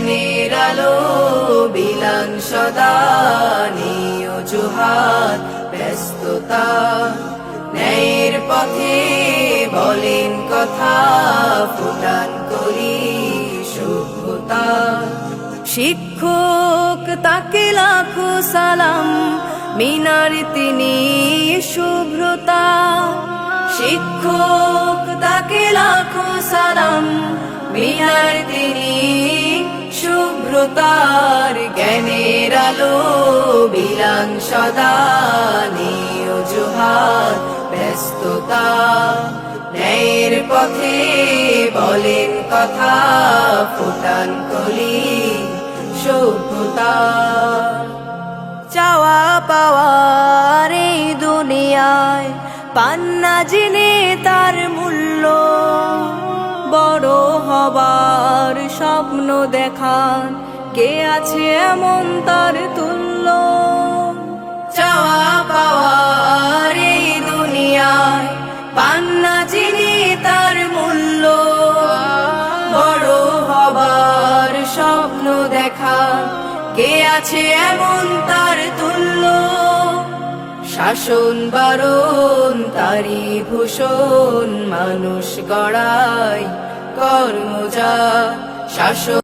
জ্ঞানের আলো বিলান সদা নেই অজুহাত ব্যস্ততা ন্যায়ের পথে বলেন কথা ফুটান করি সভ্যতা শিক্ষক তাকে লাখো সালাম মিনার তিনি শুভ্রতা শিক্ষক তাকে লাখো সালাম মিনার তিনি শুভ্রতার জ্ঞানের আলো বিলান সদা নেই অজুহাত ব্যস্ততা ন্যায়ের পথে বলেন কথা ফুটান কলি সভ্যতা চাওয়া পাওয়ার এই দুনিয়ায় পান্না জেনে তার মূল্য বড় হবার স্বপ্ন দেখান কে আছে এমন তার তুল্য চাওয়া পাওয়ার এই দুনিয়ায় পান্না জেনে তার মূল্য বড় হবার স্বপ্ন দেখান কে আছে এমন তার তুল্য শাসন বারণ তারি ভূষণ মানুষ গড়ায় কর্মজা শাসন